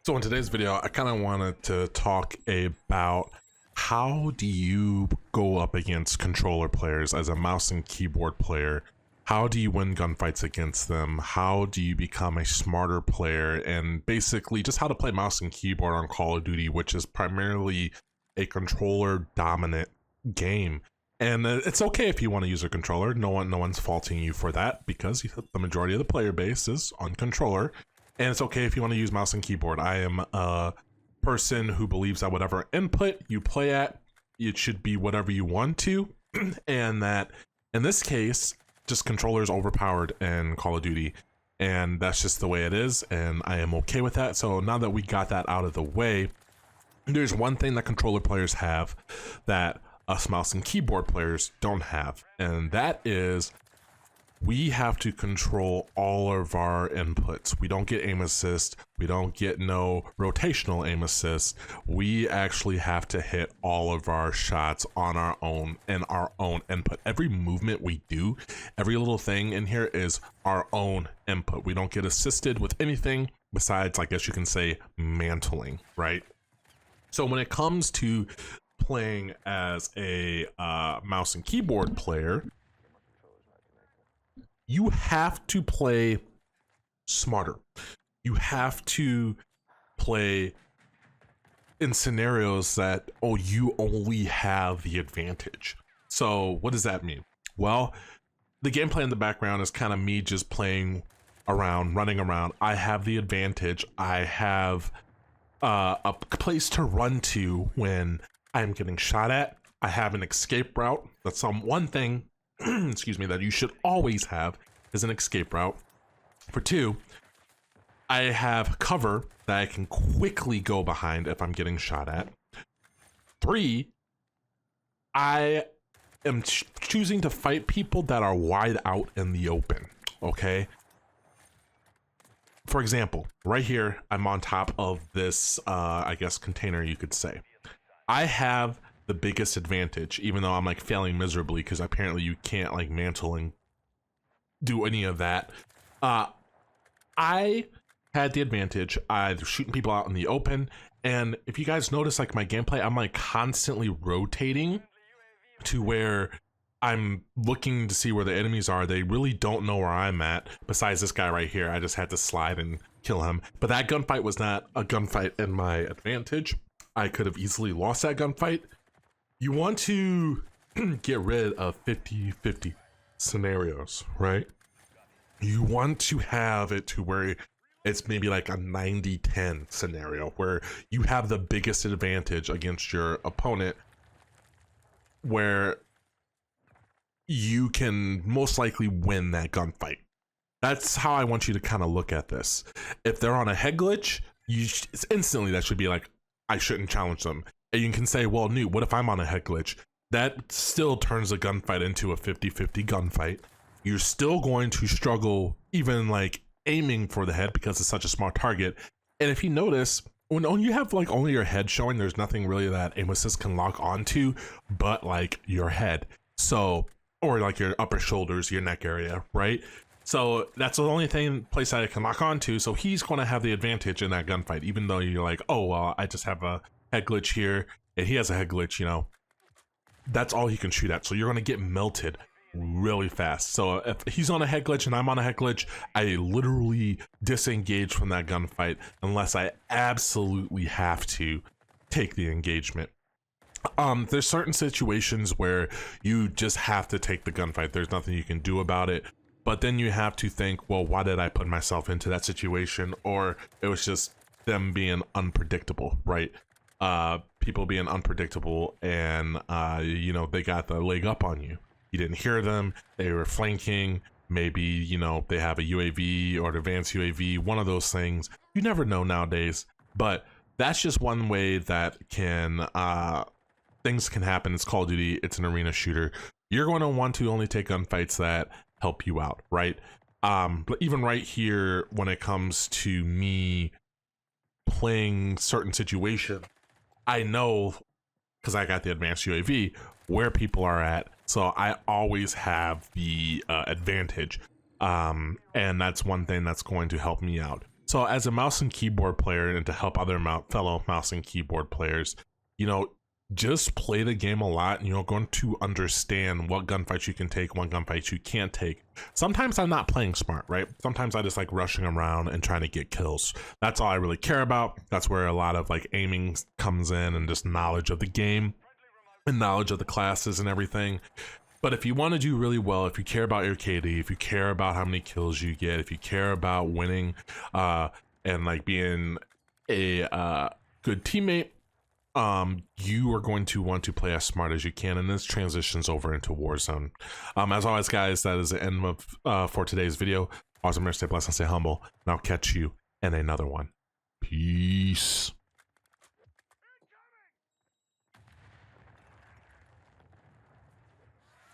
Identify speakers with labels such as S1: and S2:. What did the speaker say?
S1: So in today's video, I kind of wanted to talk about how do you go up against controller players as a mouse and keyboard player? How do you win gunfights against them? How do you become a smarter player? And basically just how to play mouse and keyboard on Call of Duty, which is primarily a controller dominant game. And it's okay if you want to use a controller. No one's faulting you for that, because the majority of the player base is on controller. And it's okay if you want to use mouse and keyboard. I am a person who believes that whatever input you play at, it should be whatever you want to. And that in this case, just controllers overpowered in Call of Duty. And that's just the way it is. And I am okay with that. So now that we got that out of the way, there's one thing that controller players have that us mouse and keyboard players don't have. And that is, we have to control all of our inputs. We don't get aim assist. We don't get no rotational aim assist. We actually have to hit all of our shots on our own and our own input. Every movement we do, every little thing in here is our own input. We don't get assisted with anything besides, I guess you can say, mantling, right? So when it comes to playing as a mouse and keyboard player, you have to play smarter. You have to play in scenarios that, oh, you only have the advantage. So what does that mean? Well, the gameplay in the background is kind of me just playing around, running around. I have the advantage. I have a place to run to when I'm getting shot at. I have an escape route. That's one thing excuse me, that you should always have is an escape route. For two, I have cover that I can quickly go behind if I'm getting shot at. Three, I am choosing to fight people that are wide out in the open, okay? For example, right here, I'm on top of this, I guess, container, you could say. I have the biggest advantage, even though I'm like failing miserably because apparently you can't like mantle and do any of that. I had the advantage. I'm shooting people out in the open, and if you guys notice, like my gameplay, I'm like constantly rotating to where I'm looking to see where the enemies are. They really don't know where I'm at, besides this guy right here. I just had to slide and kill him. But that gunfight was not a gunfight in my advantage. I could have easily lost that gunfight. You want to get rid of 50-50 scenarios, right? You want to have it to where it's maybe like a 90-10 scenario where you have the biggest advantage against your opponent, where you can most likely win that gunfight. That's how I want you to kind of look at this. If they're on a head glitch, it's instantly that should be like, I shouldn't challenge them. And you can say, well, NEWT, what if I'm on a head glitch? That still turns a gunfight into a 50-50 gunfight. You're still going to struggle even like aiming for the head because it's such a smart target. And if you notice, when you have like only your head showing, there's nothing really that aim assist can lock onto but like your head. So, or like your upper shoulders, your neck area, right? So that's the only place that it can lock onto. So he's going to have the advantage in that gunfight, even though you're like, oh, well, I just have a head glitch here and he has a head glitch, you know, that's all he can shoot at. So you're going to get melted really fast. So if he's on a head glitch and I'm on a head glitch, I literally disengage from that gunfight unless I absolutely have to take the engagement. There's certain situations where you just have to take the gunfight. There's nothing you can do about it. But then you have to think, well, why did I put myself into that situation? Or it was just them being unpredictable, right? People being unpredictable, and you know, they got the leg up on you. You didn't hear them. They were flanking. Maybe, you know, they have a UAV or an advanced UAV, one of those things. You never know nowadays. But that's just one way that things can happen. It's Call of Duty. It's an arena shooter. You're going to want to only take gunfights that help you out, right? But even right here, when it comes to me playing certain situations, I know, because I got the advanced UAV, where people are at, so I always have the advantage, and that's one thing that's going to help me out. So as a mouse and keyboard player, and to help other fellow mouse and keyboard players, you know, just play the game a lot, and you're going to understand what gunfights you can take, what gunfights you can't take. Sometimes I'm not playing smart, right? Sometimes I just like rushing around and trying to get kills. That's all I really care about. That's where a lot of like aiming comes in, and just knowledge of the game and knowledge of the classes and everything. But if you want to do really well, if you care about your KD, if you care about how many kills you get, if you care about winning and like being a good teammate, you are going to want to play as smart as you can, and this transitions over into Warzone. As always, guys, that is the end of for today's video. Always remember to stay blessed and stay humble, and I'll catch you in another one. Peace.